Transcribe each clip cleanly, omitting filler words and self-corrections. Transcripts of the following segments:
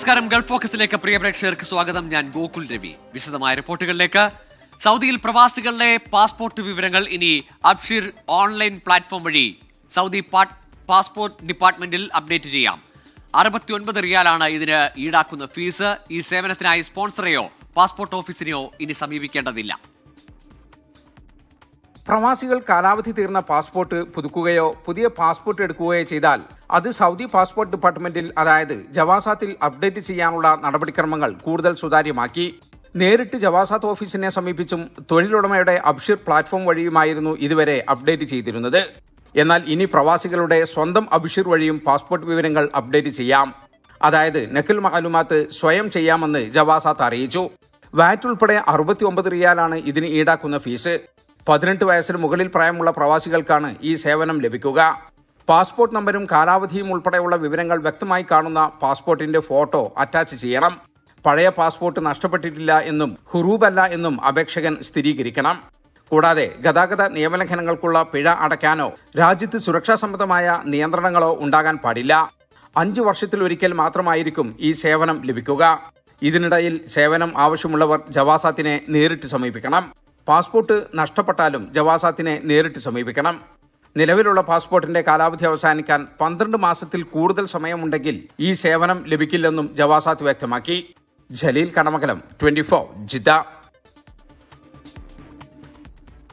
നമസ്കാരം. ഗൾഫ് ഫോക്കസിലേക്ക് പ്രിയ പ്രേക്ഷകർക്ക് സ്വാഗതം. ഞാൻ ഗോകുൽ രവി. വിശദമായ റിപ്പോർട്ടുകളിലേക്ക്. സൗദിയിൽ പ്രവാസികളുടെ പാസ്പോർട്ട് വിവരങ്ങൾ ഇനി അബ്ഷീർ ഓൺലൈൻ പ്ലാറ്റ്ഫോം വഴി സൗദി പാസ്പോർട്ട് ഡിപ്പാർട്ട്മെന്റിൽ അപ്ഡേറ്റ് ചെയ്യാം. 69 റിയാലാണ് ഇതിന് ഈടാക്കുന്ന ഫീസ്. ഈ സേവനത്തിനായി സ്പോൺസറെയോ പാസ്പോർട്ട് ഓഫീസിനെയോ ഇനി സമീപിക്കേണ്ടതില്ല. പ്രവാസികൾ കാലാവധി തീർന്ന പാസ്പോർട്ട് പുതുക്കുകയോ പുതിയ പാസ്പോർട്ട് എടുക്കുകയോ ചെയ്താൽ അത് സൗദി പാസ്പോർട്ട് ഡിപ്പാർട്ട്മെന്റിൽ, അതായത് ജവാസാത്തിൽ അപ്ഡേറ്റ് ചെയ്യാനുള്ള നടപടിക്രമങ്ങൾ കൂടുതൽ സുതാര്യമാക്കി. നേരിട്ട് ജവാസാത്ത് ഓഫീസിനെ സമീപിച്ചും തൊഴിലുടമയുടെ അബ്ഷീർ പ്ലാറ്റ്ഫോം വഴിയുമായിരുന്നു ഇതുവരെ അപ്ഡേറ്റ് ചെയ്തിരുന്നത്. എന്നാൽ ഇനി പ്രവാസികളുടെ സ്വന്തം അബ്ഷീർ വഴിയും പാസ്പോർട്ട് വിവരങ്ങൾ അപ്ഡേറ്റ് ചെയ്യാം. അതായത് നഖൽ മാലുമാത്ത് സ്വയം ചെയ്യാമെന്ന് ജവാസാത്ത് അറിയിച്ചു. വാറ്റ് ഉൾപ്പെടെ 69 റിയാലാണ് ഇതിന് ഈടാക്കുന്ന ഫീസ്. 18 വയസ്സിന് മുകളിൽ പ്രായമുള്ള പ്രവാസികൾക്കാണ് ഈ സേവനം ലഭിക്കുക. പാസ്പോർട്ട് നമ്പരും കാലാവധിയും ഉൾപ്പെടെയുള്ള വിവരങ്ങൾ വ്യക്തമായി കാണുന്ന പാസ്പോർട്ടിന്റെ ഫോട്ടോ അറ്റാച്ച് ചെയ്യണം. പഴയ പാസ്പോർട്ട് നഷ്ടപ്പെട്ടിട്ടില്ല എന്നും ഹുറൂബല്ല എന്നും അപേക്ഷകൻ സ്ഥിരീകരിക്കണം. കൂടാതെ ഗതാഗത നിയമലംഘനങ്ങൾക്കുള്ള പിഴ അടയ്ക്കാനോ രാജ്യത്ത് സുരക്ഷാ സംബന്ധമായ നിയന്ത്രണങ്ങളോ ഉണ്ടാകാൻ പാടില്ല. 5 വർഷത്തിലൊരിക്കൽ മാത്രമായിരിക്കും ഈ സേവനം ലഭിക്കുക. ഇതിനിടയിൽ സേവനം ആവശ്യമുള്ളവർ ജവാസാത്തിനെ നേരിട്ട് സമീപിക്കണം. പാസ്പോർട്ട് നഷ്ടപ്പെട്ടാലും ജവാസാത്തിനെ നേരിട്ട് സമീപിക്കണം. നിലവിലുള്ള പാസ്പോർട്ടിന്റെ കാലാവധി അവസാനിക്കാൻ 12 മാസത്തിൽ കൂടുതൽ സമയമുണ്ടെങ്കിൽ ഈ സേവനം ലഭിക്കില്ലെന്നും ജവാസാത്ത് വ്യക്തമാക്കി. ജലീൽ കടമകലം, 24 ജിദ്ദ.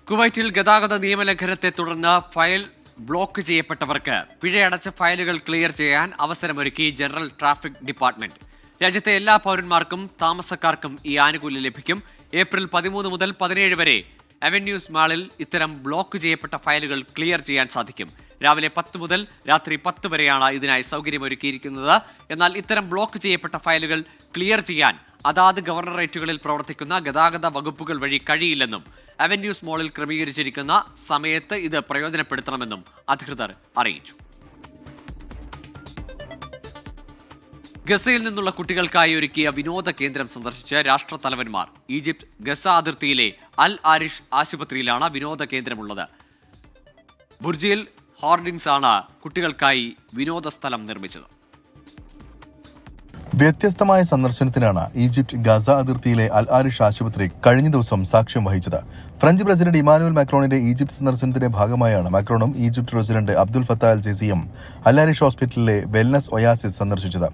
കുവൈറ്റിൽ ഗതാഗത നിയമലംഘനത്തെ തുടർന്ന് ഫയൽ ബ്ലോക്ക് ചെയ്യപ്പെട്ടവർക്ക് പിഴയടച്ച ഫയലുകൾ ക്ലിയർ ചെയ്യാൻ അവസരമൊരുക്കി ജനറൽ ട്രാഫിക് ഡിപ്പാർട്ട്മെന്റ്. രാജ്യത്തെ എല്ലാ പൗരന്മാർക്കും താമസക്കാർക്കും ഈ ആനുകൂല്യം ലഭിക്കും. ഏപ്രിൽ 13 മുതൽ 17 വരെ അവന്യൂസ് മാളിൽ ഇത്തരം ബ്ലോക്ക് ചെയ്യപ്പെട്ട ഫയലുകൾ ക്ലിയർ ചെയ്യാൻ സാധിക്കും. രാവിലെ 10 മുതൽ രാത്രി 10 വരെയാണ് ഇതിനായി സൗകര്യമൊരുക്കിയിരിക്കുന്നത്. എന്നാൽ ഇത്തരം ബ്ലോക്ക് ചെയ്യപ്പെട്ട ഫയലുകൾ ക്ലിയർ ചെയ്യാൻ അതാത് ഗവർണറേറ്റുകളിൽ പ്രവർത്തിക്കുന്ന ഗതാഗത വകുപ്പുകൾ വഴി കഴിയില്ലെന്നും അവന്യൂസ് മാളിൽ ക്രമീകരിച്ചിരിക്കുന്ന സമയത്ത് ഇത് പ്രയോജനപ്പെടുത്തണമെന്നും അധികൃതർ അറിയിച്ചു. ഗസയിൽ നിന്നുള്ള കുട്ടികൾക്കായി ഒരുക്കിയ വിനോദ കേന്ദ്രം സന്ദർശിച്ച രാഷ്ട്രത്തലവന്മാർ. ഈജിപ്ത് ഗസ അതിർത്തിയിലെ അൽ ആരിഷ് ആശുപത്രിയിലാണ് വിനോദ കേന്ദ്രമുള്ളത്. ബുർജിൽ ഹോർഡിങ്സ് ആണ് കുട്ടികൾക്കായി വിനോദ സ്ഥലം നിർമ്മിച്ചത്. വ്യത്യസ്തമായ സന്ദർശനത്തിനാണ് ഈജിപ്ത് ഗസ അതിർത്തിയിലെ അൽ ആരിഷ് ആശുപത്രി കഴിഞ്ഞ ദിവസം സാക്ഷ്യം വഹിച്ചത്. ഫ്രഞ്ച് പ്രസിഡന്റ് ഇമാനുവൽ മാക്രോണിന്റെ ഈജിപ്ത് സന്ദർശനത്തിന്റെ ഭാഗമായാണ് മാക്രോണും ഈജിപ്ത് പ്രസിഡന്റ് അബ്ദുൽ ഫത്താഹ് അൽ സിസിയും അൽ ആരിഷ് ഹോസ്പിറ്റലിലെ വെൽനസ് ഒയാസിസ് സന്ദർശിച്ചത്.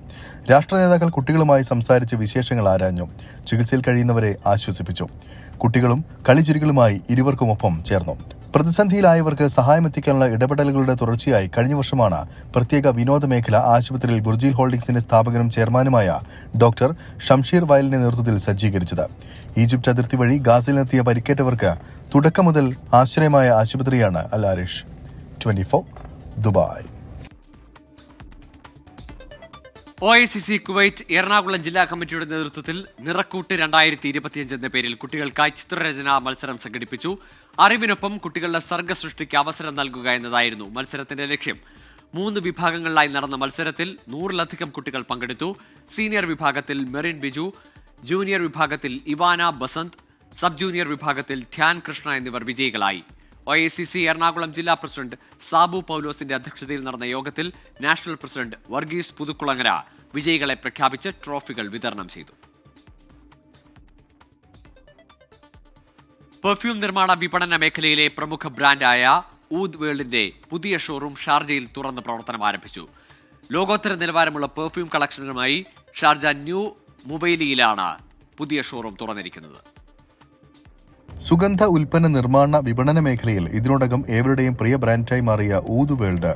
രാഷ്ട്ര നേതാക്കൾ കുട്ടികളുമായി സംസാരിച്ച് വിശേഷങ്ങൾ ആരാഞ്ഞു. ചികിത്സയിൽ കഴിയുന്നവരെ ആശ്വസിപ്പിച്ചു. കുട്ടികളും കളിച്ചിരികളുമായി ഇരുവർക്കുമൊപ്പം ചേർന്നു. പ്രതിസന്ധിയിലായവർക്ക് സഹായമെത്തിക്കാനുള്ള ഇടപെടലുകളുടെ തുടർച്ചയായി കഴിഞ്ഞ വർഷമാണ് പ്രത്യേക വിനോദ മേഖല ആശുപത്രിയിൽ ബുർജിൽ ഹോൾഡിംഗ്സിന്റെ സ്ഥാപകനും ചെയർമാനുമായ ഡോക്ടർ ഷംഷീർ വയലിന്റെ നേതൃത്വത്തിൽ സജ്ജീകരിച്ചത്. ഈജിപ്ത് അതിർത്തി വഴി ഗാസയിലെത്തിയ പരിക്കേറ്റവർക്ക് തുടക്കം മുതൽ ആശ്രയമായ ആശുപത്രിയാണ് Al Arish. 24 Dubai. OICC Kuwait Ernakulam ജില്ലാ കമ്മിറ്റിയുടെ നേതൃത്വത്തിൽ നിറക്കൂട്ട് 2025 എന്ന പേരിൽ കുട്ടികൾക്കായി ചിത്രരചനാ മത്സരം സംഘടിപ്പിച്ചു. അറിവിനൊപ്പം കുട്ടികളുടെ സർഗ്ഗസൃഷ്ടിക്ക് അവസരം നൽകുക എന്നതായിരുന്നു മത്സരത്തിന്റെ ലക്ഷ്യം. 3 വിഭാഗങ്ങളിലായി നടന്ന മത്സരത്തിൽ 100-ലധികം കുട്ടികൾ പങ്കെടുത്തു. സീനിയർ വിഭാഗത്തിൽ മെറിൻ ബിജു, ജൂനിയർ വിഭാഗത്തിൽ ഇവാന ബസന്ത്, സബ് ജൂനിയർ വിഭാഗത്തിൽ ധ്യാൻ കൃഷ്ണ എന്നിവർ വിജയികളായി. OICC എറണാകുളം ജില്ലാ പ്രസിഡന്റ് സാബു പൗലോസിന്റെ അധ്യക്ഷതയിൽ നടന്ന യോഗത്തിൽ നാഷണൽ പ്രസിഡന്റ് വർഗീസ് പുതുക്കുളങ്ങര വിജയികളെ പ്രഖ്യാപിച്ച് ട്രോഫികൾ വിതരണം ചെയ്തു. പെർഫ്യൂം നിർമ്മാണ വിപണന മേഖലയിലെ പ്രമുഖ ബ്രാൻഡായ ഊദ് വേൾഡിന്റെ പുതിയ ഷോറൂം ഷാർജയിൽ തുറന്ന് പ്രവർത്തനം ആരംഭിച്ചു. ലോകോത്തര നിലവാരമുള്ള പെർഫ്യൂം കളക്ഷനുമായി ഷാർജ ന്യൂ മുബൈലിയിലാണ് പുതിയ ഷോറൂം തുറന്നിരിക്കുന്നത്. സുഗന്ധ ഉൽപ്പന്ന നിർമ്മാണ വിപണന മേഖലയിൽ ഇതിനോടകം ഏവരുടെയും പ്രിയ ബ്രാൻഡായി മാറിയ ഊദ് വേൾഡ്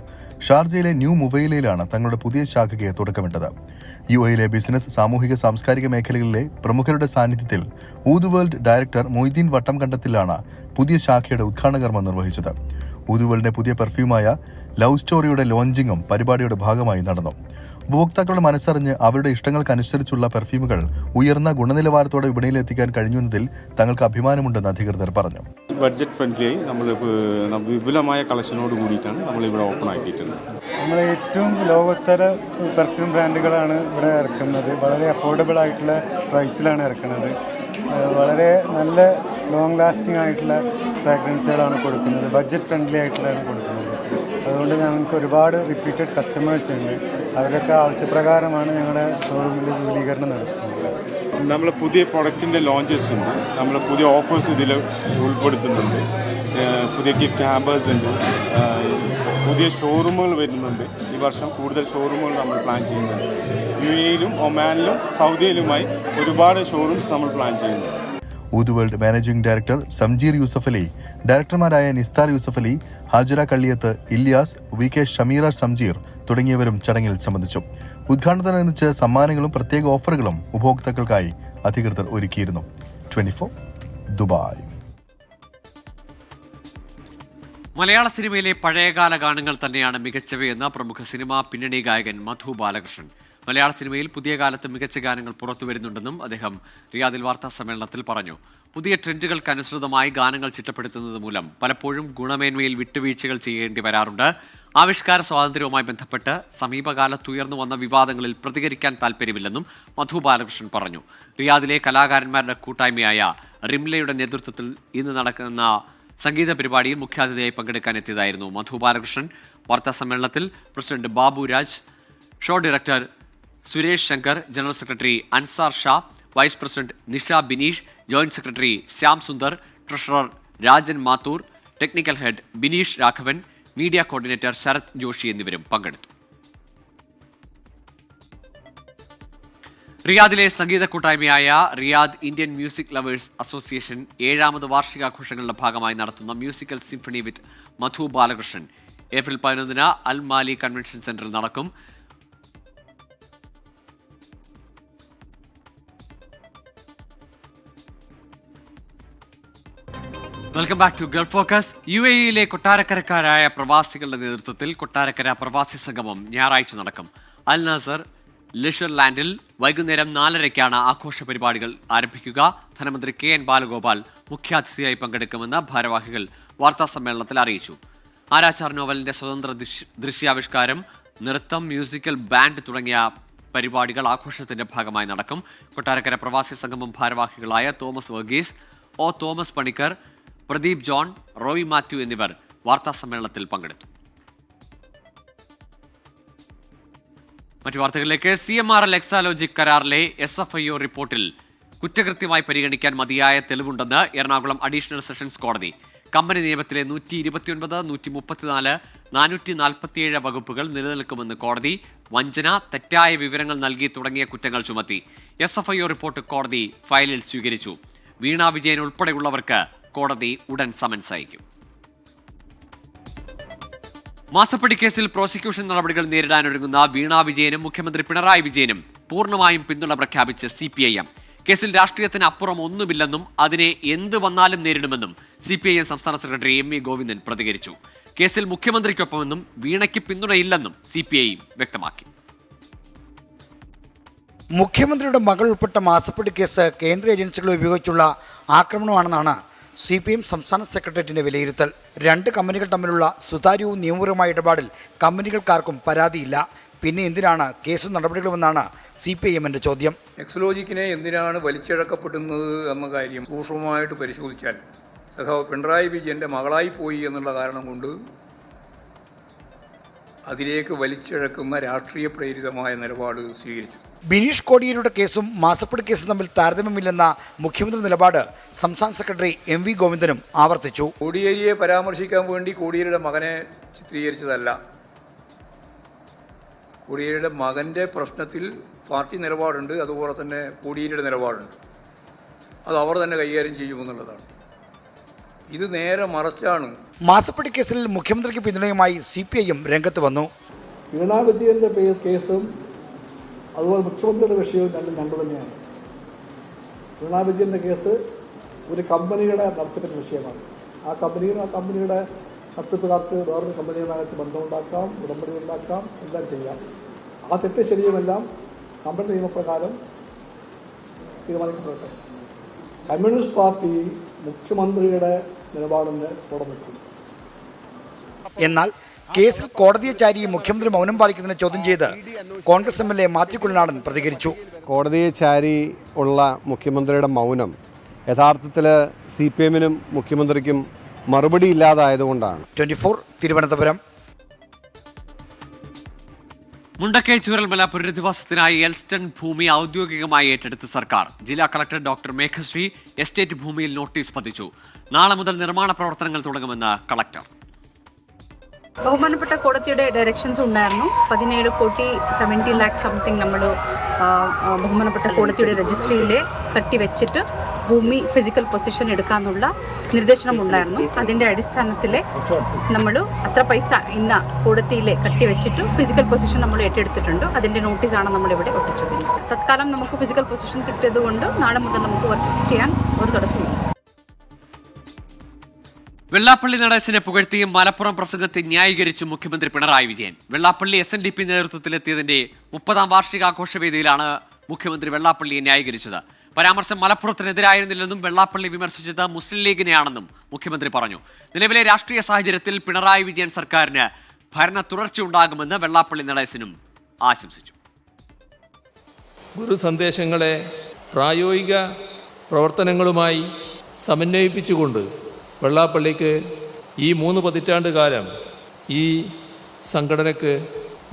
ഷാർജയിലെ ന്യൂ മുബൈലയിലാണ് തങ്ങളുടെ പുതിയ ശാഖയ്ക്ക് തുടക്കമിട്ടത്. UAE ബിസിനസ്, സാമൂഹിക സാംസ്കാരിക മേഖലകളിലെ പ്രമുഖരുടെ സാന്നിധ്യത്തിൽ ഊദ് വേൾഡ് ഡയറക്ടർ മൊയ്തീൻ വട്ടംകണ്ടത്തിലാണ് പുതിയ ശാഖയുടെ ഉദ്ഘാടന കർമ്മം നിർവഹിച്ചത്. ഊദ് വേൾഡിന്റെ പുതിയ പെർഫ്യൂമായ ലവ് സ്റ്റോറിയുടെ ലോഞ്ചിങ്ങും പരിപാടിയുടെ ഭാഗമായി നടന്നു. ഉപഭോക്താക്കളുടെ മനസ്സറിഞ്ഞ് അവരുടെ ഇഷ്ടങ്ങൾക്കനുസരിച്ചുള്ള പെർഫ്യൂമുകൾ ഉയർന്ന ഗുണനിലവാരത്തോടെ വിപണിയിലെത്തിക്കാൻ കഴിഞ്ഞതിൽ തങ്ങൾക്ക് അഭിമാനമുണ്ടെന്ന് അധികൃതർ പറഞ്ഞു. ബഡ്ജറ്റ് ഫ്രണ്ട്ലിയായി നമ്മൾ വിപുലമായ കളക്ഷനോട് കൂടിയിട്ടാണ് നമ്മളിവിടെ ഓപ്പൺ ആക്കിയിട്ടുള്ളത്. നമ്മൾ ഏറ്റവും ലോകോത്തര പെർഫ്യൂം ബ്രാൻഡുകളാണ് ഇവിടെ ഇറക്കുന്നത്. വളരെ അഫോർഡബിൾ ആയിട്ടുള്ള പ്രൈസിലാണ് ഇറക്കുന്നത്. വളരെ നല്ല ലോങ് ലാസ്റ്റിംഗ് ആയിട്ടുള്ള ഫ്രാഗ്രൻസുകളാണ് കൊടുക്കുന്നത്. ബഡ്ജറ്റ് ഫ്രണ്ട്ലി ആയിട്ടുള്ളതാണ് കൊടുക്കുന്നത്. അതുകൊണ്ട് ഞങ്ങൾക്ക് ഒരുപാട് റിപ്പീറ്റഡ് കസ്റ്റമേഴ്സ് ഉണ്ട്. അവരൊക്കെ ആവശ്യപ്രകാരമാണ് ഞങ്ങളുടെ ഷോറൂമിൽ വിപുലീകരണം നടത്തുന്നത്. നമ്മൾ പുതിയ പ്രൊഡക്റ്റിൻ്റെ ലോഞ്ചസ് ഉണ്ട്, നമ്മൾ പുതിയ ഓഫേഴ്സ് ഇതിൽ ഉൾപ്പെടുത്തുന്നുണ്ട്, പുതിയ ഗിഫ്റ്റ് ഹാമ്പേഴ്സ് ഉണ്ട്, പുതിയ ഷോറൂമുകൾ വരുന്നുണ്ട്. ഈ വർഷം കൂടുതൽ ഷോറൂമുകൾ നമ്മൾ പ്ലാൻ ചെയ്യുന്നുണ്ട്. UAE-യിലും ഒമാനിലും സൗദിയിലുമായി ഒരുപാട് ഷോറൂംസ് നമ്മൾ പ്ലാൻ ചെയ്യുന്നുണ്ട്. Oud World managing director Samjeer Yusuf Ali, ഡയറക്ടർമാരായ നിസ്താർ യൂസഫ് അലി, ഹാജര കള്ളിയത്ത്, ഇല്യാസ്, VK ഷമീറ സംജീർ തുടങ്ങിയവരും ചടങ്ങിൽ സംബന്ധിച്ചു. ഉദ്ഘാടനത്തോടനുബന്ധിച്ച് സമ്മാനങ്ങളും പ്രത്യേക ഓഫറുകളും ഉപഭോക്താക്കൾക്കായി അധികൃതർ ഒരുക്കിയിരുന്നു. 24 ദുബായ്. മലയാള സിനിമയിലെ പഴയകാല ഗാനങ്ങൾ തന്നെയാണ് മികച്ചവയെന്ന് പ്രമുഖ സിനിമാ പിന്നണി ഗായകൻ മധു ബാലകൃഷ്ണൻ. മലയാള സിനിമയിൽ പുതിയ കാലത്ത് മികച്ച ഗാനങ്ങൾ പുറത്തു വരുന്നുണ്ടെന്നും അദ്ദേഹം റിയാദിൽ വാർത്താ സമ്മേളനത്തിൽ പറഞ്ഞു. പുതിയ ട്രെൻഡുകൾക്കനുസൃതമായി ഗാനങ്ങൾ ചിട്ടപ്പെടുത്തുന്നത് മൂലം പലപ്പോഴും ഗുണമേന്മയിൽ വിട്ടുവീഴ്ചകൾ ചെയ്യേണ്ടി വരാറുണ്ട്. ആവിഷ്കാര സ്വാതന്ത്ര്യവുമായി ബന്ധപ്പെട്ട് സമീപകാലത്ത് ഉയർന്നു വന്ന വിവാദങ്ങളിൽ പ്രതികരിക്കാൻ താൽപ്പര്യമില്ലെന്നും മധു ബാലകൃഷ്ണൻ പറഞ്ഞു. റിയാദിലെ കലാകാരന്മാരുടെ കൂട്ടായ്മയായ റിംലയുടെ നേതൃത്വത്തിൽ ഇന്ന് നടക്കുന്ന സംഗീത പരിപാടിയിൽ മുഖ്യാതിഥിയായി പങ്കെടുക്കാൻ എത്തിയതായിരുന്നു മധു ബാലകൃഷ്ണൻ. വാർത്താ സമ്മേളനത്തിൽ president Babu Raj, show director Suresh Shankar, general secretary Ansar Shah, vice president Nisha Bineesh, joint secretary Shyam Sundar, treasurer Rajan Mathur, technical head Bineesh Raghavan, media coordinator Sarath Joshi എന്നിവരും പങ്കെടുത്തു. റിയാദിലെ സംഗീത കൂട്ടായ്മയായ Riyadh Indian music lovers association 7ാമത് വാർഷികാഘോഷങ്ങളുടെ ഭാഗമായി നടത്തുന്ന musical symphony with Madhu Balakrishnan April 11 Al Mali convention സെന്ററിൽ നടക്കും. Welcome back to Gulf focus. UAE-യിലെ കൊട്ടാരക്കരക്കാരായ പ്രവാസികളുടെ നേതൃത്വത്തിൽ കൊട്ടാരക്കര പ്രവാസി സംഗമം ഞായറാഴ്ച നടക്കും. അൽ നാസർ ലിഷർ ലാൻഡിൽ വൈകുന്നേരം 4:30-ക്കാണ് ആഘോഷ പരിപാടികൾ ആരംഭിക്കുക. ധനമന്ത്രി KN ബാലഗോപാൽ മുഖ്യാതിഥിയായി പങ്കെടുക്കുമെന്ന് ഭാരവാഹികൾ വാർത്താ സമ്മേളനത്തിൽ അറിയിച്ചു. ആരാച്ചാർ നോവലിന്റെ സ്വതന്ത്ര ദൃശ്യാവിഷ്കാരം, നൃത്തം, മ്യൂസിക്കൽ ബാൻഡ് തുടങ്ങിയ പരിപാടികൾ ആഘോഷത്തിന്റെ ഭാഗമായി നടക്കും. കൊട്ടാരക്കര പ്രവാസി സംഗമം ഭാരവാഹികളായ Thomas Varghese, Thomas Panicker, Pradeep John, Roy Mathew എന്നിവർ വാർത്താ സമ്മേളനത്തിൽ പങ്കെടുത്തു. മറ്റു വാർത്തകളിലേക്ക്. CMRL എക്സാലോജിക് കരാറിലെ SFIO റിപ്പോർട്ടിൽ കുറ്റകൃത്യമായി പരിഗണിക്കാൻ മതിയായ തെളിവുണ്ടെന്ന് എറണാകുളം അഡീഷണൽ സെഷൻസ് കോടതി. കമ്പനി നിയമത്തിലെ 129, 134, 447 വകുപ്പുകൾ നിലനിൽക്കുമെന്ന് കോടതി. വഞ്ചന, തെറ്റായ വിവരങ്ങൾ നൽകി തുടങ്ങിയ കുറ്റങ്ങൾ ചുമത്തി. SFIO റിപ്പോർട്ട് കോടതി ഫയലിൽ സ്വീകരിച്ചു. വീണ വിജയൻ ഉൾപ്പെടെയുള്ളവർക്ക് കോടതി ഉടൻ സമൻസ് അയക്കും. മാസപ്പടി കേസിൽ പ്രോസിക്യൂഷൻ നടപടികൾ നേരിടാനൊരുങ്ങുന്ന വീണ വിജയനും മുഖ്യമന്ത്രി പിണറായി വിജയനും പൂർണ്ണമായും പിന്തുണ പ്രഖ്യാപിച്ച് CPIM. കേസിൽ രാഷ്ട്രീയത്തിന് അപ്പുറം ഒന്നുമില്ലെന്നും അതിനെ എന്ത് വന്നാലും നേരിടുമെന്നും CPIM സംസ്ഥാന സെക്രട്ടറി ME ഗോവിന്ദൻ പ്രതികരിച്ചു. കേസിൽ മുഖ്യമന്ത്രിക്കൊപ്പമെന്നും വീണയ്ക്ക് പിന്തുണയില്ലെന്നും CPIM വ്യക്തമാക്കി. മുഖ്യമന്ത്രിയുടെ മകൾ ഉൾപ്പെട്ട മാസപ്പടി കേസ് കേന്ദ്ര ഏജൻസികളെ ഉപയോഗിച്ചുള്ള ആക്രമണമാണെന്നാണ് CPIM സംസ്ഥാന സെക്രട്ടേറിയറ്റിന്റെ വിലയിരുത്തൽ. 2 കമ്പനികൾ തമ്മിലുള്ള സുതാര്യവും നിയമപരമായ ഇടപാടിൽ കമ്പനികൾക്കാർക്കും പരാതിയില്ല. പിന്നെ എന്തിനാണ് കേസ് നടപടികളുമെന്നാണ് CPIMന്റെ ചോദ്യം. എക്സലോജിക്കിനെ എന്തിനാണ് വലിച്ചിഴക്കപ്പെടുന്നത് എന്ന കാര്യം സൂക്ഷ്മമായിട്ട് പരിശോധിച്ചാൽ സഖാവ് പിണറായി വിജയന്റെ മകളായി പോയി എന്നുള്ള കാരണം കൊണ്ട് അതിലേക്ക് വലിച്ചിഴക്കുന്ന രാഷ്ട്രീയ പ്രേരിതമായ നിലപാട് സ്വീകരിച്ചു. ബിനീഷ് കോടിയേരിയുടെ കേസും മാസപ്പടി കേസും തമ്മിൽ താരതമ്യമില്ലെന്ന മുഖ്യമന്ത്രി നിലപാട് സംസ്ഥാന സെക്രട്ടറി MV ഗോവിന്ദനും ആവർത്തിച്ചു. കോടിയേരിയെ പരാമർശിക്കാൻ വേണ്ടി കോടിയേരിയുടെ മകനെ ചിത്രീകരിച്ചതല്ല. കോടിയേരിയുടെ മകൻ്റെ പ്രശ്നത്തിൽ പാർട്ടി നിലപാടുണ്ട്, അതുപോലെ തന്നെ കോടിയേരിയുടെ നിലപാടുണ്ട്. അത് അവർ തന്നെ കൈകാര്യം ചെയ്യുമെന്നുള്ളതാണ്. ഇത് നേരെ മറിച്ചാണ്. മാസപ്പടി കേസിൽ മുഖ്യമന്ത്രിക്ക് പിന്തുണയുമായി CPIM രംഗത്ത് വന്നു. വീണ വിജയന്റെ കേസും അതുപോലെ മുഖ്യമന്ത്രിയുടെ വിഷയവും രണ്ടു തന്നെയാണ്. വീണ വിജയന്റെ കേസ് ഒരു കമ്പനിയുടെ നടത്തിപ്പിന്റെ വിഷയമാണ്. ആ കമ്പനിയുടെ നടത്തിപ്പുകാർക്ക് വേറൊരു കമ്പനിയുമായിട്ട് ബന്ധമുണ്ടാക്കാം, ഉടമ്പടി ഉണ്ടാക്കാം, എല്ലാം ചെയ്യാം. ആ തെറ്റ് ശരിയുമെല്ലാം കമ്പനി നിയമപ്രകാരം തീരുമാനിക്കപ്പെട്ടെ. കമ്മ്യൂണിസ്റ്റ് പാർട്ടി മുഖ്യമന്ത്രിയുടെ നിലപാടിന് പുറമെത്തും. എന്നാൽ കേസിൽ കോടതിയെ ചാരി മുഖ്യമന്ത്രി മൗനം പാലിക്കുന്നതിനെ ചോദ്യം ചെയ്ത് കോൺഗ്രസ് MLA മാത്യു കുഴൽനാടൻ പ്രതികരിച്ചു. കോടതിയെ ചാരി ഉള്ള മുഖ്യമന്ത്രിയുടെ മൗനം യഥാർത്ഥത്തിൽ CPIMനും മുഖ്യമന്ത്രിക്കും മറുപടി ഇല്ലാതായതുകൊണ്ടാണ്. 24 തിരുവനന്തപുരം. മുണ്ടക്കൈ ചൂരൽമല പുനരധിവാസത്തിനായി എൽസ്റ്റൺ ഭൂമി ഔദ്യോഗികമായി ഏറ്റെടുത്ത് സർക്കാർ. ജില്ലാ കളക്ടർ ഡോക്ടർ മേഘശ്രീ എസ്റ്റേറ്റ് ഭൂമിയിൽ നോട്ടീസ് പതിച്ചു. നാളെ മുതൽ നിർമ്മാണ പ്രവർത്തനങ്ങൾ തുടങ്ങുമെന്ന് കളക്ടർ. ബഹുമാനപ്പെട്ട കോടതിയുടെ ഡയറക്ഷൻസ് ഉണ്ടായിരുന്നു. 17 കോടി 70 ലാക്ക് സംതിങ് നമ്മൾ ബഹുമാനപ്പെട്ട കോടതിയുടെ രജിസ്ട്രിയിൽ കട്ടിവെച്ചിട്ട് ഭൂമി ഫിസിക്കൽ പൊസിഷൻ എടുക്കാനുള്ള നിർദ്ദേശനം ഉണ്ടായിരുന്നു. അതിൻ്റെ അടിസ്ഥാനത്തിൽ നമ്മൾ അത്ര പൈസ ഇന്ന കോടതിയിൽ കട്ടിവെച്ചിട്ട് ഫിസിക്കൽ പൊസിഷൻ നമ്മൾ ഏറ്റെടുത്തിട്ടുണ്ട്. അതിൻ്റെ നോട്ടീസാണ് നമ്മളിവിടെ ഒട്ടിച്ചത്. തത്കാലം നമുക്ക് ഫിസിക്കൽ പൊസിഷൻ കിട്ടിയത് കൊണ്ട് നാളെ മുതൽ നമുക്ക് വർക്ക് ചെയ്യാൻ ഒരു തടസ്സമില്ല. വെള്ളാപ്പള്ളി നടേശനെ പുകഴ്ത്തിയും മലപ്പുറം പ്രസംഗത്തെ ന്യായീകരിച്ചും മുഖ്യമന്ത്രി പിണറായി വിജയൻ. വെള്ളാപ്പള്ളി SNDP നേതൃത്വത്തിലെത്തിയതിന്റെ 30ാം വാർഷികാഘോഷവേദിയിലാണ് മുഖ്യമന്ത്രി വെള്ളാപ്പള്ളിയെ ന്യായീകരിച്ചത്. പരാമർശം മലപ്പുറത്തിനെതിരായിരുന്നില്ലെന്നും വെള്ളാപ്പള്ളി വിമർശിച്ചത് മുസ്ലിം ലീഗിനെയാണെന്നും മുഖ്യമന്ത്രി പറഞ്ഞു. നിലവിലെ രാഷ്ട്രീയ സാഹചര്യത്തിൽ പിണറായി വിജയൻ സർക്കാരിന് ഭരണ തുടർച്ചയുണ്ടാകുമെന്ന് വെള്ളാപ്പള്ളി നടേശനും ആശംസിച്ചു. ഗുരു സന്ദേശങ്ങളെ പ്രായോഗിക പ്രവർത്തനങ്ങളുമായി സമന്വയിപ്പിച്ചുകൊണ്ട് വെള്ളാപ്പള്ളിക്ക് ഈ 3 പതിറ്റാണ്ട് കാലം ഈ സംഘടനയ്ക്ക്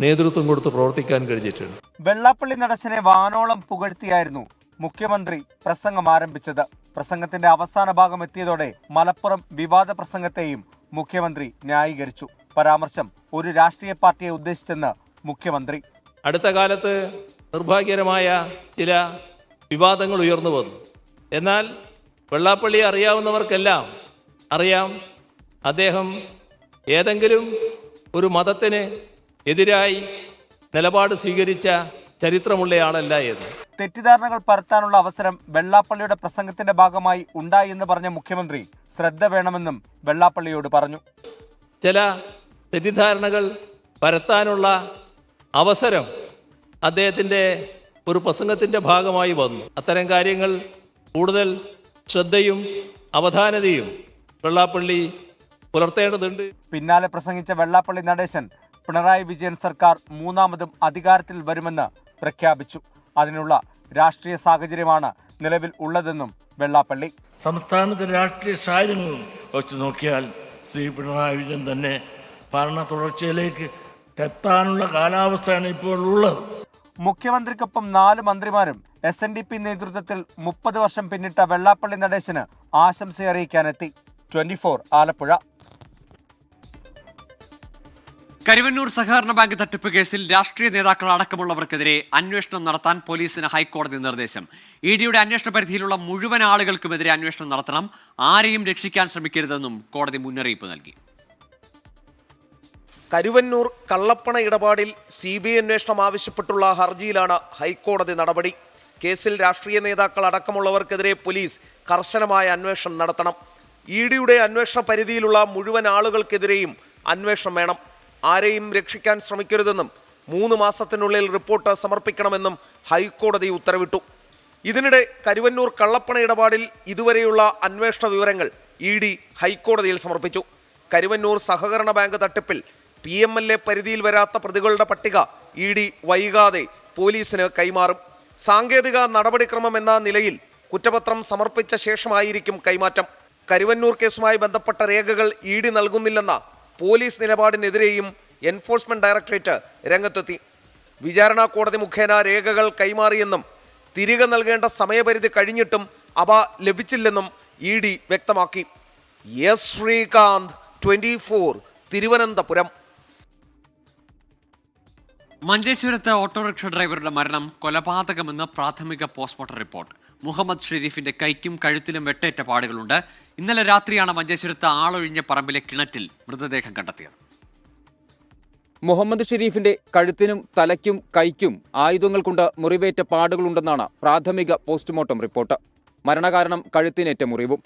നേതൃത്വം കൊടുത്ത് പ്രവർത്തിക്കാൻ കഴിഞ്ഞിട്ടുണ്ട്. വെള്ളാപ്പള്ളി നടേശനെ വാനോളം പുകഴ്ത്തിയായിരുന്നു മുഖ്യമന്ത്രി പ്രസംഗം ആരംഭിച്ചത്. പ്രസംഗത്തിന്റെ അവസാന ഭാഗം എത്തിയതോടെ മലപ്പുറം വിവാദ പ്രസംഗത്തെയും മുഖ്യമന്ത്രി ന്യായീകരിച്ചു. പരാമർശം ഒരു രാഷ്ട്രീയ പാർട്ടിയെ ഉദ്ദേശിച്ചെന്ന് മുഖ്യമന്ത്രി. അടുത്ത കാലത്ത് നിർഭാഗ്യകരമായ ചില വിവാദങ്ങൾ ഉയർന്നു വന്നു. എന്നാൽ വെള്ളാപ്പള്ളിയെ അറിയാവുന്നവർക്കെല്ലാം അറിയാം, അദ്ദേഹം ഏതെങ്കിലും ഒരു മതത്തിന് എതിരായി നിലപാട് സ്വീകരിച്ച ചരിത്രമുള്ളയാളല്ല എന്ന്. തെറ്റിദ്ധാരണകൾ പരത്താനുള്ള അവസരം വെള്ളാപ്പള്ളിയുടെ പ്രസംഗത്തിന്റെ ഭാഗമായി ഉണ്ടായി എന്ന് പറഞ്ഞ മുഖ്യമന്ത്രി ശ്രദ്ധ വേണമെന്നും വെള്ളാപ്പള്ളിയോട് പറഞ്ഞു. ചില തെറ്റിദ്ധാരണകൾ പരത്താനുള്ള അവസരം അദ്ദേഹത്തിൻ്റെ ഒരു പ്രസംഗത്തിൻ്റെ ഭാഗമായി വന്നു. അത്തരം കാര്യങ്ങൾ കൂടുതൽ ശ്രദ്ധയും അവധാനതയും വെള്ളാപ്പള്ളി പുലർത്തേണ്ടതുണ്ട്. പിന്നാലെ പ്രസംഗിച്ച വെള്ളാപ്പള്ളി നടേശൻ പിണറായി വിജയൻ സർക്കാർ 3ാമതും അധികാരത്തിൽ വരുമെന്ന് പ്രഖ്യാപിച്ചു. അതിനുള്ള രാഷ്ട്രീയ സാഹചര്യമാണ് നിലവിൽ ഉള്ളതെന്നും വെള്ളാപ്പള്ളി. സംസ്ഥാനത്തെ രാഷ്ട്രീയ സാഹചര്യങ്ങൾ വെച്ച് നോക്കിയാൽ ശ്രീ പിണറായി വിജയൻ തന്നെ ഭരണ തുടർച്ചയിലേക്ക് എത്താനുള്ള കാലാവസ്ഥയാണ് ഇപ്പോൾ ഉള്ളത്. മുഖ്യമന്ത്രിക്കൊപ്പം 4 മന്ത്രിമാരും SNDP നേതൃത്വത്തിൽ 30 വർഷം പിന്നിട്ട വെള്ളാപ്പള്ളി നടേശന് ആശംസയറിയിക്കാനെത്തി. 24 ആലപ്പുഴ. കരുവന്നൂർ സഹകരണ ബാങ്ക് തട്ടിപ്പ് കേസിൽ രാഷ്ട്രീയ നേതാക്കൾ അടക്കമുള്ളവർക്കെതിരെ അന്വേഷണം നടത്താൻ പോലീസിന് ഹൈക്കോടതി നിർദ്ദേശം. EDയുടെ അന്വേഷണ പരിധിയിലുള്ള മുഴുവൻ ആളുകൾക്കുമെതിരെ അന്വേഷണം നടത്തണം. ആരെയും രക്ഷിക്കാൻ ശ്രമിക്കരുതെന്നും കോടതി മുന്നറിയിപ്പ് നൽകി. കരുവന്നൂർ കള്ളപ്പണ ഇടപാടിൽ CBI അന്വേഷണം ആവശ്യപ്പെട്ടുള്ള ഹർജിയിലാണ് ഹൈക്കോടതി നടപടി. കേസിൽ രാഷ്ട്രീയ നേതാക്കൾ അടക്കമുള്ളവർക്കെതിരെ പോലീസ് കർശനമായ അന്വേഷണം നടത്തണം. EDയുടെ അന്വേഷണ പരിധിയിലുള്ള മുഴുവൻ ആളുകൾക്കെതിരെയും അന്വേഷണം വേണം. ആരെയും രക്ഷിക്കാൻ ശ്രമിക്കരുതെന്നും 3 മാസത്തിനുള്ളിൽ റിപ്പോർട്ട് സമർപ്പിക്കണമെന്നും ഹൈക്കോടതി ഉത്തരവിട്ടു. ഇതിനിടെ കരുവന്നൂർ കള്ളപ്പണ ഇടപാടിൽ ഇതുവരെയുള്ള അന്വേഷണ വിവരങ്ങൾ ED ഹൈക്കോടതിയിൽ സമർപ്പിച്ചു. കരുവന്നൂർ സഹകരണ ബാങ്ക് തട്ടിപ്പിൽ PMLA പരിധിയിൽ വരാത്ത പ്രതികളുടെ പട്ടിക ED വൈകാതെ പോലീസിന് കൈമാറും. സാങ്കേതിക നടപടിക്രമം എന്ന നിലയിൽ കുറ്റപത്രം സമർപ്പിച്ച ശേഷമായിരിക്കും കൈമാറ്റം. കരുവന്നൂർ കേസുമായി ബന്ധപ്പെട്ട രേഖകൾ ED നൽകുന്നില്ലെന്ന പോലീസ് നിലപാടിനെതിരെയും എൻഫോഴ്സ്മെന്റ് ഡയറക്ടറേറ്റ് രംഗത്തെത്തി. വിചാരണ കോടതി മുഖേന രേഖകൾ കൈമാറിയെന്നും തിരികെ നൽകേണ്ട സമയപരിധി കഴിഞ്ഞിട്ടും അവ ലഭിച്ചില്ലെന്നും ED വ്യക്തമാക്കി. എസ് ശ്രീകാന്ത്, 24, തിരുവനന്തപുരം. മഞ്ചേശ്വരത്ത് ഓട്ടോറിക്ഷ ഡ്രൈവറുടെ മരണം കൊലപാതകമെന്ന് പ്രാഥമിക പോസ്റ്റ്മോർട്ടം റിപ്പോർട്ട്. മുഹമ്മദ് ഷെരീഫിന്റെ കൈക്കും കഴുത്തിലും വെട്ടേറ്റ പാടുകളുണ്ട്. ഇന്നലെ രാത്രിയാണ് മഞ്ചേശ്വരത്ത് ആളൊഴിഞ്ഞ പറമ്പിലെ കിണറ്റിൽ മൃതദേഹം കണ്ടെത്തിയത്. മുഹമ്മദ് ഷെരീഫിന്റെ കഴുത്തിനും തലയ്ക്കും കൈക്കും ആയുധങ്ങൾ കൊണ്ട് മുറിവേറ്റ പാടുകളുണ്ടെന്നാണ് പ്രാഥമിക പോസ്റ്റ്മോർട്ടം റിപ്പോർട്ട്. മരണകാരണം കഴുത്തിനേറ്റ മുറിവും.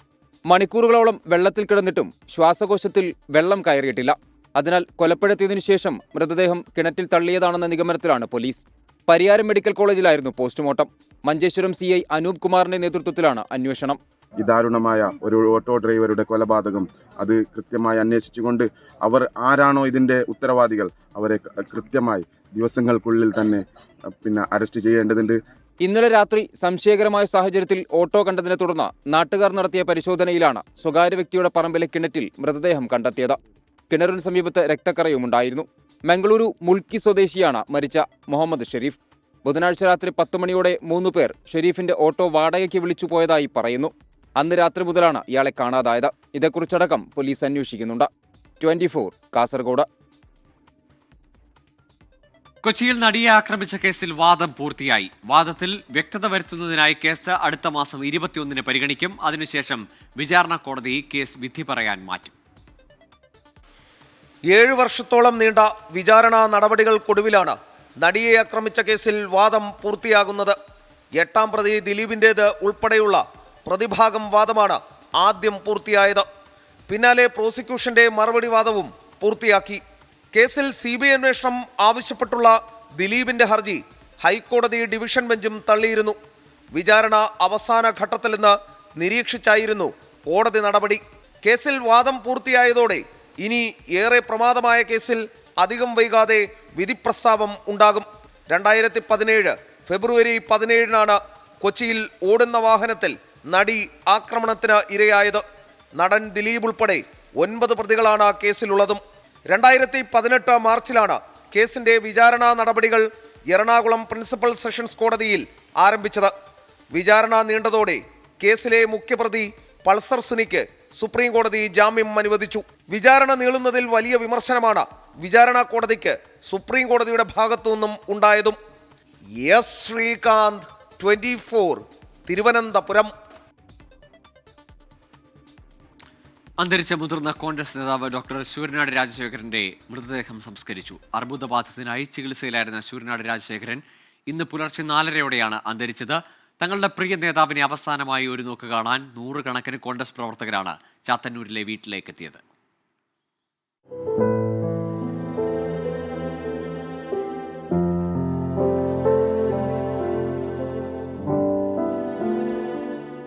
മണിക്കൂറുകളോളം വെള്ളത്തിൽ കിടന്നിട്ടും ശ്വാസകോശത്തിൽ വെള്ളം കയറിയിട്ടില്ല. അതിനാൽ കൊലപ്പെടുത്തിയതിനു ശേഷം മൃതദേഹം കിണറ്റിൽ തള്ളിയതാണെന്ന നിഗമനത്തിലാണ് പോലീസ്. പരിയാരം മെഡിക്കൽ കോളേജിലായിരുന്നു പോസ്റ്റ്മോർട്ടം. മഞ്ചേശ്വരം CI അനൂപ് കുമാറിന്റെ നേതൃത്വത്തിലാണ് അന്വേഷണം. ഈ ദാരുണമായ ഒരു ഓട്ടോ ഡ്രൈവറുടെ കൊലപാതകം അത് കൃത്യമായി അന്വേഷിച്ചുകൊണ്ട് അവർ ആരാണോ ഇതിന്റെ ഉത്തരവാദികൾ അവരെ കൃത്യമായി ദിവസങ്ങൾക്കുള്ളിൽ തന്നെ അറസ്റ്റ് ചെയ്യേണ്ടതുണ്ട്. ഇന്നലെ രാത്രി സംശയകരമായ സാഹചര്യത്തിൽ ഓട്ടോ കണ്ടതിനെ തുടർന്ന് നാട്ടുകാർ നടത്തിയ പരിശോധനയിലാണ് സ്വകാര്യ വ്യക്തിയുടെ പറമ്പിലെ കിണറ്റിൽ മൃതദേഹം കണ്ടെത്തിയത്. കിണറിന് സമീപത്ത് രക്തക്കറയുമുണ്ടായിരുന്നു. മംഗളൂരു മുൾക്കി സ്വദേശിയാണ് മരിച്ച മുഹമ്മദ് ഷെരീഫ്. ബുധനാഴ്ച രാത്രി 10 മണിയോടെ 3 പേർ ഷെരീഫിന്റെ ഓട്ടോ വാടകയ്ക്ക് വിളിച്ചു പോയതായി പറയുന്നു. അന്ന് രാത്രി മുതലാണ് ഇയാളെ കാണാതായത്. ഇതേക്കുറിച്ചടക്കം പോലീസ് അന്വേഷിക്കുന്നുണ്ട്. 24 കാസർഗോഡ്. കൊച്ചിയിൽ നടിയെ ആക്രമിച്ച കേസിൽ വാദം പൂർത്തിയായി. വാദത്തിൽ വ്യക്തത വരുത്തുന്നതിനായി കേസ് അടുത്ത മാസം 21 പരിഗണിക്കും. അതിനുശേഷം വിചാരണ കോടതി കേസ് വിധി പറയാൻ മാറ്റും. 7 വർഷത്തോളം നീണ്ട വിചാരണാ നടപടികൾക്കൊടുവിലാണ് നടിയെ ആക്രമിച്ച കേസിൽ വാദം പൂർത്തിയാകുന്നത്. 8ാം പ്രതി ദിലീപിൻ്റേത് ഉൾപ്പെടെയുള്ള പ്രതിഭാഗം വാദമാണ് ആദ്യം പൂർത്തിയായത്. പിന്നാലെ പ്രോസിക്യൂഷന്റെ മറുപടി വാദവും പൂർത്തിയാക്കി. കേസിൽ CBI അന്വേഷണം ആവശ്യപ്പെട്ടുള്ള ദിലീപിന്റെ ഹർജി ഹൈക്കോടതി ഡിവിഷൻ ബെഞ്ചും തള്ളിയിരുന്നു. വിചാരണ അവസാന ഘട്ടത്തിലെന്ന് നിരീക്ഷിച്ചായിരുന്നു കോടതി നടപടി. കേസിൽ വാദം പൂർത്തിയായതോടെ ഇനി ഏറെ പ്രമാദമായ കേസിൽ അധികം വൈകാതെ വിധിപ്രസ്താവം ഉണ്ടാകും. 2017 ഫെബ്രുവരി 17 കൊച്ചിയിൽ ഓടുന്ന വാഹനത്തിൽ നടി ആക്രമണത്തിന് ഇരയായത്. നടൻ ദിലീപ് ഉൾപ്പെടെ 9 പ്രതികളാണ് കേസിലുള്ളതും. 2018 മാർച്ചിലാണ് കേസിന്റെ വിചാരണാ നടപടികൾ എറണാകുളം പ്രിൻസിപ്പൽ സെഷൻസ് കോടതിയിൽ ആരംഭിച്ചത്. വിചാരണ നീണ്ടതോടെ കേസിലെ മുഖ്യപ്രതി പൾസർ സുനിക്ക് സുപ്രീം കോടതി ജാമ്യം അനുവദിച്ചു. വിചാരണ നീളുന്നതിൽ വലിയ വിമർശനമാണ് വിചാരണ കോടതിക്ക് സുപ്രീം കോടതിയുടെ ഭാഗത്തു നിന്നും ഉണ്ടായതും. എസ് ശ്രീകാന്ത്, 24, തിരുവനന്തപുരം. അന്തരിച്ച മുതിർന്ന കോൺഗ്രസ് നേതാവ് ഡോക്ടർ ശൂരനാട് രാജശേഖരന്റെ മൃതദേഹം സംസ്കരിച്ചു. അർബുദബാധിതനായി ചികിത്സയിലായിരുന്ന ശൂരനാട് രാജശേഖരൻ ഇന്ന് പുലർച്ചെ 4:30 അന്തരിച്ചത്. തങ്ങളുടെ പ്രിയ നേതാവിനെ അവസാനമായി ഒരു നോക്ക് കാണാൻ 100 കണക്കിന് കോൺഗ്രസ് പ്രവർത്തകരാണ് ചാത്തന്നൂരിലെ വീട്ടിലേക്കെത്തിയത്.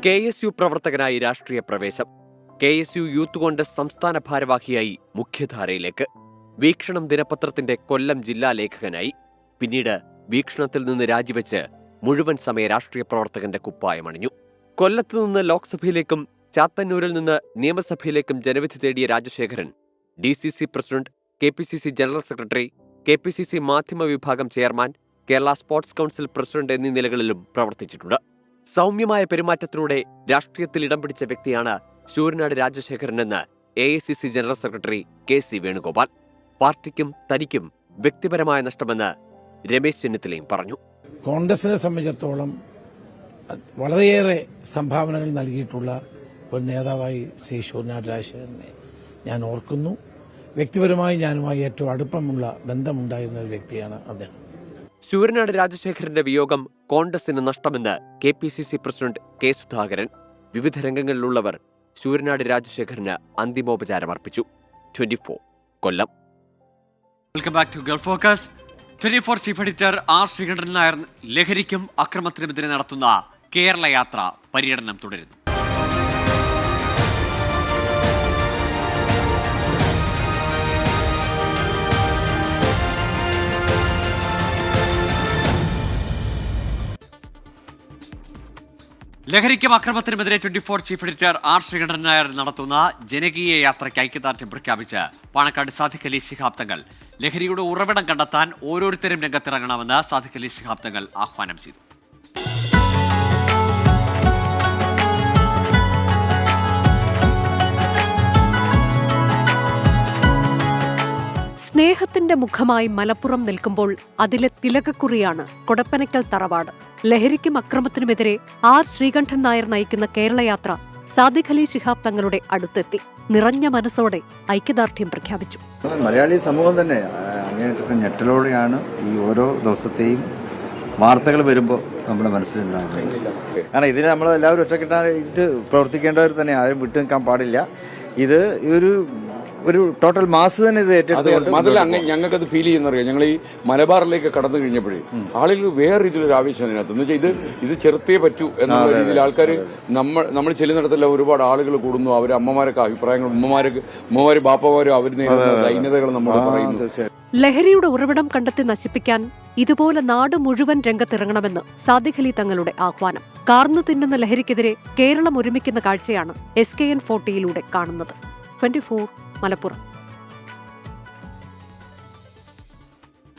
KSU പ്രവർത്തകനായി രാഷ്ട്രീയ പ്രവേശം. KSU യൂത്ത് കോൺഗ്രസ് സംസ്ഥാന ഭാരവാഹിയായി മുഖ്യധാരയിലേക്ക്. വീക്ഷണം ദിനപത്രത്തിന്റെ കൊല്ലം ജില്ലാ ലേഖകനായി. പിന്നീട് വീക്ഷണത്തിൽ നിന്ന് രാജിവെച്ച് മുഴുവൻ സമയ രാഷ്ട്രീയ പ്രവർത്തകന്റെ കുപ്പായമണിഞ്ഞു. കൊല്ലത്ത് നിന്ന് ലോക്സഭയിലേക്കും ചാത്തന്നൂരിൽ നിന്ന് നിയമസഭയിലേക്കും ജനവിധി തേടിയ Rajasekharan DCC president, KPCC general secretary, KPCC മാധ്യമ വിഭാഗം chairman, Kerala sports council president എന്നീ നിലകളിലും പ്രവർത്തിച്ചിട്ടുണ്ട്. സൗമ്യമായ പെരുമാറ്റത്തിലൂടെ രാഷ്ട്രീയത്തിൽ ഇടം പിടിച്ച വ്യക്തിയാണ് ശൂരനാട് രാജശേഖരനെന്ന് AICC general secretary KC Venugopal. പാർട്ടിക്കും തനിക്കും വ്യക്തിപരമായ നഷ്ടമെന്ന് രമേശ് ചെന്നിത്തലയും പറഞ്ഞു. കോൺഗ്രസിനെ സംബന്ധിച്ചിടത്തോളം വളരെയേറെ സംഭാവനകൾ നൽകിയിട്ടുള്ള ഒരു നേതാവായി ശ്രീ ശൂരനാട് രാജശേഖരനെ ഞാൻ ഓർക്കുന്നു. വ്യക്തിപരമായി ഞാനുമായി ഏറ്റവും അടുപ്പമുള്ള ബന്ധമുണ്ടായിരുന്ന ഒരു വ്യക്തിയാണ് അദ്ദേഹം. ശൂരനാട് രാജശേഖരന്റെ വിയോഗം കോൺഗ്രസിന് നഷ്ടമെന്ന് KPCC പ്രസിഡന്റ് K സുധാകരൻ. വിവിധ രംഗങ്ങളിലുള്ളവർ ശൂരനാട് രാജശേഖരന് അന്തിമോപചാരമർപ്പിച്ചു. 24 Kollam. Welcome back to Gulf focus. 24 chief editor R Sreekandan Nair ലഹരിക്കും അക്രമത്തിനുമെതിരെ നടത്തുന്ന കേരള യാത്ര പര്യടനം തുടരുന്നു. ലഹരിക്കും അക്രമത്തിനുമെതിരെ 24 chief editor R Sreekandan Nair നടത്തുന്ന ജനകീയ യാത്രയ്ക്ക് ഐക്യദാർഢ്യം പ്രഖ്യാപിച്ച് പാണക്കാട് സാദിഖ് അലി ശിഹാബ് തങ്ങൾ ലഹരിയുടെ ഉറവിടം കണ്ടെത്താൻ ഓരോരുത്തരും രംഗത്തിറങ്ങണമെന്ന് സാദിഖ് അലി ശിഹാബ് തങ്ങൾ ആഹ്വാനം ചെയ്തു. സ്നേഹത്തിന്റെ മുഖമായി മലപ്പുറം നിൽക്കുമ്പോൾ അതിലെ തിലകക്കുറിയാണ് കൊടപ്പനക്കൽ തറവാട്. ലഹരിക്കും അക്രമത്തിനുമെതിരെ R ശ്രീകണ്ഠൻ നായർ നയിക്കുന്ന കേരളയാത്ര സാദിഖ് അലി ശിഹാബ് തങ്ങളുടെ അടുത്തെത്തി. നിറഞ്ഞ മനസ്സോടെ ഐക്യദാർഢ്യം പ്രഖ്യാപിച്ചു. മലയാളി സമൂഹം തന്നെ അങ്ങേയറ്റത്തെ ഞെട്ടലോടെയാണ് ഈ ഓരോ ദിവസത്തെയും വാർത്തകൾ വരുമ്പോൾ നമ്മുടെ മനസ്സിലുണ്ടാകുന്നത്. കാരണം ഇതിന് നമ്മൾ എല്ലാവരും ഒറ്റക്കെട്ടായിട്ട് പ്രവർത്തിക്കേണ്ടവർ തന്നെ, ആരും വിട്ടു നിൽക്കാൻ പാടില്ല. ഇത് ഒരു ടോട്ടൽ മാസ് തന്നെ ഇത് ഏറ്റെടുത്ത് ഞങ്ങൾക്കത് ഫീൽ ചെയ്യുന്നറിയാം. ഞങ്ങൾ ഈ മലബാറിലേക്ക് കടന്നു കഴിഞ്ഞപ്പോഴേ ആളുകൾ വേറെ രീതിയിലൊരു ആവേശം അതിനകത്ത് എന്ന് വെച്ചാൽ ഇത് ചെറുത്തേ പറ്റൂ എന്നുള്ള രീതിയിൽ ആൾക്കാർ നമ്മൾ ചെല്ലുന്നിടത്തല്ല ഒരുപാട് ആളുകൾ കൂടുന്നു. അവർ അമ്മമാരൊക്കെ അഭിപ്രായങ്ങൾ, ഉമ്മമാര് ബാപ്പമാരും അവർ നേരിടുന്ന ദൈന്യതകൾ നമ്മൾ പറയുന്നു. ലഹരിയുടെ ഉറവിടം കണ്ടെത്തി നശിപ്പിക്കാൻ ഇതുപോലെ നാട് മുഴുവൻ രംഗത്തിറങ്ങണമെന്ന് സാദിഖ് അലി തങ്ങളുടെ ആഹ്വാനം. കാർന്നു തിന്നുന്ന ലഹരിക്കെതിരെ കേരളം ഒരുമിക്കുന്ന കാഴ്ചയാണ് SKN 40 കാണുന്നത്. 24 മലപ്പുറം.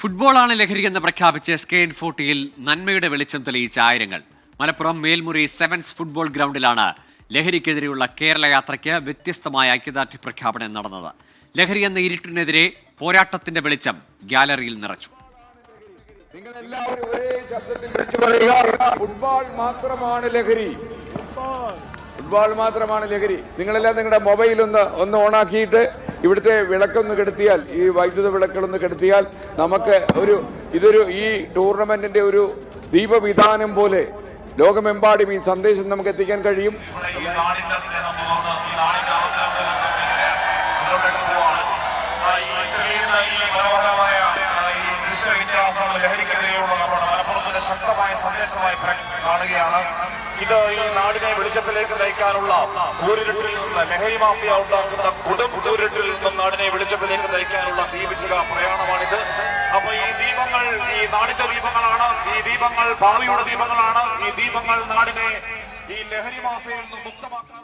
ഫുട്ബോളാണ് ലഹരിയെന്ന് പ്രഖ്യാപിച്ച് SKN40യിൽ നന്മയുടെ വെളിച്ചം തെളിയിച്ച ആയിരങ്ങൾ. മലപ്പുറം മേൽമുറി സെവൻസ് ഫുട്ബോൾ ഗ്രൗണ്ടിലാണ് ലഹരിക്കെതിരെയുള്ള കേരള യാത്രയ്ക്ക് വ്യത്യസ്തമായ ഐക്യദാർഢ്യ പ്രഖ്യാപനം നടന്നത്. ലഹരി എന്ന ഇരുട്ടിനെതിരെ പോരാട്ടത്തിന്റെ വെളിച്ചം ഗ്യാലറിയിൽ നിറച്ചു. നിങ്ങളെല്ലാവരും ഒരേ ശബ്ദത്തിൽ വിളിച്ചു പറയുക, ഫുട്ബോൾ മാത്രമാണ് ലഹരി, ഫുട്ബോൾ മാത്രമാണ് ലഹരി. നിങ്ങളെല്ലാം നിങ്ങളുടെ മൊബൈൽ ഒന്ന് ഓണാക്കിയിട്ട് ഇവിടുത്തെ വിളക്കൊന്ന് കെടുത്തിയാൽ, ഈ വൈദ്യുത വിളക്കുകളൊന്ന് കെടുത്തിയാൽ നമുക്ക് ഈ ടൂർണമെന്റിന്റെ ഒരു ദീപവിധാനം പോലെ ലോകമെമ്പാടും ഈ സന്ദേശം നമുക്ക് എത്തിക്കാൻ കഴിയും. ലഹരിക്കെതിരെയുള്ള നമ്മുടെ മലപ്പുറത്തിന്റെ ശക്തമായ സന്ദേശമായി കാണുകയാണ്. ഇത് ഈ നാടിനെ വെളിച്ചത്തിലേക്ക് നയിക്കാനുള്ള കൂരിരുട്ടിൽ നിന്ന്, ലഹരി മാഫിയ ഉണ്ടാക്കുന്ന കൊടും കൂരിരുട്ടിൽ നിന്നും നാടിനെ വെളിച്ചത്തിലേക്ക് നയിക്കാനുള്ള ദീപിച്ചിക പ്രയാണമാണിത്. അപ്പൊ ഈ ദീപങ്ങൾ ഈ നാടിന്റെ ദീപങ്ങളാണ്, ഈ ദീപങ്ങൾ ഭാവിയുടെ ദീപങ്ങളാണ്. ഈ ദീപങ്ങൾ നാടിനെ ഈ ലഹരി മാഫിയയിൽ നിന്നും മുക്തമാക്കാൻ.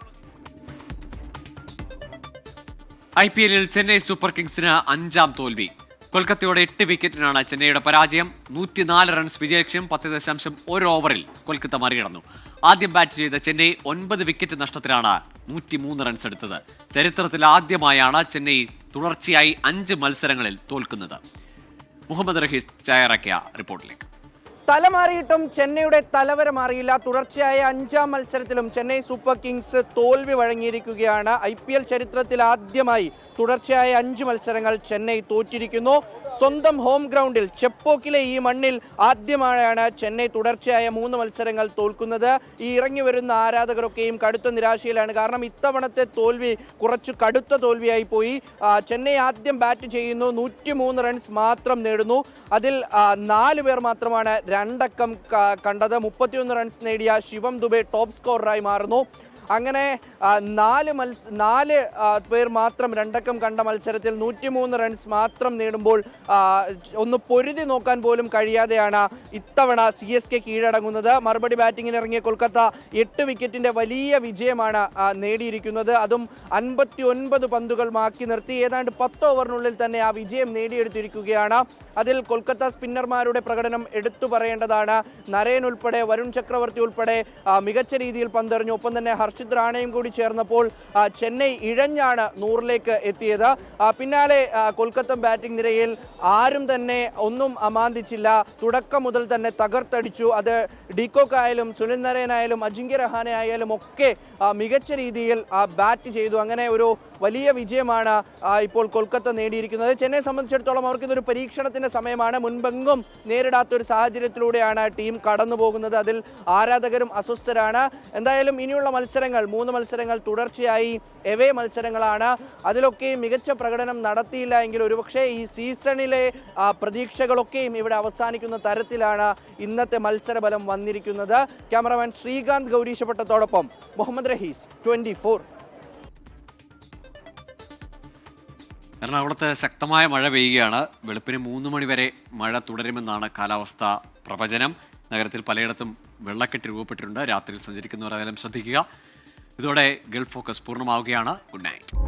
IPL-ൽ ചെന്നൈ സൂപ്പർ കിങ്സിന് 5ാം തോൽവി. കൊൽക്കത്തയോടെ 8 വിക്കറ്റിനാണ് ചെന്നൈയുടെ പരാജയം. 104 റൺസ് വിജയലക്ഷ്യം. 10.1 ഓവറിൽ കൊൽക്കത്ത മറികടന്നു. ആദ്യം ബാറ്റ് ചെയ്ത ചെന്നൈ 9 വിക്കറ്റ് നഷ്ടത്തിലാണ് 103 റൺസ് എടുത്തത്. ചരിത്രത്തിൽ ആദ്യമായാണ് ചെന്നൈ തുടർച്ചയായി 5 മത്സരങ്ങളിൽ തോൽക്കുന്നത്. മുഹമ്മദ് റഹീസ് തയ്യാറാക്കിയ റിപ്പോർട്ടിലേക്ക്. തലമാറിയിട്ടും ചെന്നൈയുടെ തലവര മാറിയില്ല. തുടർച്ചയായ 5ാം മത്സരത്തിലും ചെന്നൈ സൂപ്പർ കിങ്സ് തോൽവി വഴങ്ങിയിരിക്കുകയാണ്. IPL ചരിത്രത്തിൽ ആദ്യമായി തുടർച്ചയായ 5 മത്സരങ്ങൾ ചെന്നൈ തോറ്റിരിക്കുന്നു. സ്വന്തം ഹോം ഗ്രൗണ്ടിൽ ചെപ്പോക്കിലെ ഈ മണ്ണിൽ ആദ്യമായാണ് ചെന്നൈ തുടർച്ചയായ 3 മത്സരങ്ങൾ തോൽക്കുന്നത്. ഈ ഇറങ്ങി വരുന്ന ആരാധകരൊക്കെയും കടുത്ത നിരാശയിലാണ്. കാരണം ഇത്തവണത്തെ തോൽവി കുറച്ച് കടുത്ത തോൽവിയായി പോയി. ചെന്നൈ ആദ്യം ബാറ്റ് ചെയ്യുന്നു, 103 റൺസ് മാത്രം നേടുന്നു. അതിൽ 4 പേർ മാത്രമാണ് 2 അക്കം കണ്ടത്. 31 റൺസ് നേടിയ ശിവം ദുബെ ടോപ്പ് സ്കോററായി മാറുന്നു. അങ്ങനെ 4 പേർ മാത്രം 2 അക്കം കണ്ട മത്സരത്തിൽ 103 റൺസ് മാത്രം നേടുമ്പോൾ ഒന്ന് പൊരുതി നോക്കാൻ പോലും കഴിയാതെയാണ് ഇത്തവണ CSK കീഴടങ്ങുന്നത്. മറുപടി ബാറ്റിങ്ങിന് ഇറങ്ങിയ കൊൽക്കത്ത 8 വിക്കറ്റിന്റെ വലിയ വിജയമാണ് നേടിയിരിക്കുന്നത്. അതും 59 പന്തുകൾ മാക്കി നിർത്തി. ഏതാണ്ട് 10 ഓവറിനുള്ളിൽ തന്നെ ആ വിജയം നേടിയെടുത്തിരിക്കുകയാണ്. അതിൽ കൊൽക്കത്ത സ്പിന്നർമാരുടെ പ്രകടനം എടുത്തു പറയേണ്ടതാണ്. നരേൻ ഉൾപ്പെടെ, വരുൺ ചക്രവർത്തി ഉൾപ്പെടെ മികച്ച രീതിയിൽ പന്തെറിഞ്ഞു. ഒപ്പം തന്നെ ഹർഷിത് റാണയും കൂടി ചേർന്നപ്പോൾ ചെന്നൈ ഇഴഞ്ഞാണ് 100ലേക്ക് എത്തിയത്. പിന്നാലെ കൊൽക്കത്ത ബാറ്റിംഗ് നിരയിൽ ആരും തന്നെ ഒന്നും അമാന്തിച്ചില്ല. തുടക്കം മുതൽ തന്നെ തകർത്തടിച്ചു. അത് ഡിക്കോക്ക് ആയാലും സുനിൽ നരേനായാലും അജിങ്ക്യ രഹാനെ ആയാലും ഒക്കെ മികച്ച രീതിയിൽ ബാറ്റ് ചെയ്തു. അങ്ങനെ ഒരു വലിയ വിജയമാണ് ഇപ്പോൾ കൊൽക്കത്ത നേടിയിരിക്കുന്നത്. ചെന്നൈയെ സംബന്ധിച്ചിടത്തോളം അവർക്കിതൊരു പരീക്ഷണത്തിന്റെ സമയമാണ്. മുൻപെങ്ങും നേരിടാത്തൊരു സാഹചര്യത്തിലൂടെയാണ് ടീം കടന്നു പോകുന്നത്. അതിൽ ആരാധകരും അസ്വസ്ഥരാണ്. എന്തായാലും ഇനിയുള്ള മത്സരങ്ങൾ 3 മത്സരങ്ങൾ തുടർച്ചയായി എവേ മത്സരങ്ങളാണ്. അതിലൊക്കെ മികച്ച പ്രകടനം നടത്തിയില്ല എങ്കിൽ ഒരുപക്ഷെ ഈ സീസണിലെ പ്രതീക്ഷകളൊക്കെയും ഇവിടെ അവസാനിക്കുന്ന തരത്തിലാണ് ഇന്നത്തെ മത്സരഫലം വന്നിരിക്കുന്നത്. ക്യാമറമാൻ ശ്രീകാന്ത് ഗൗരീശപട്ടത്തോടൊപ്പം മുഹമ്മദ് റഹീസ്, 24. എറണാകുളത്ത് ശക്തമായ മഴ പെയ്യുകയാണ്. വെളുപ്പിന് 3 മണി വരെ മഴ തുടരുമെന്നാണ് കാലാവസ്ഥാ പ്രവചനം. നഗരത്തിൽ പലയിടത്തും വെള്ളക്കെട്ട് രൂപപ്പെട്ടിട്ടുണ്ട്. രാത്രിയിൽ സഞ്ചരിക്കുന്നവർ അതെല്ലാം ശ്രദ്ധിക്കുക. ഇതോടെ ഗൾഫ് ഫോക്കസ് പൂർണ്ണമാവുകയാണ്. Good night.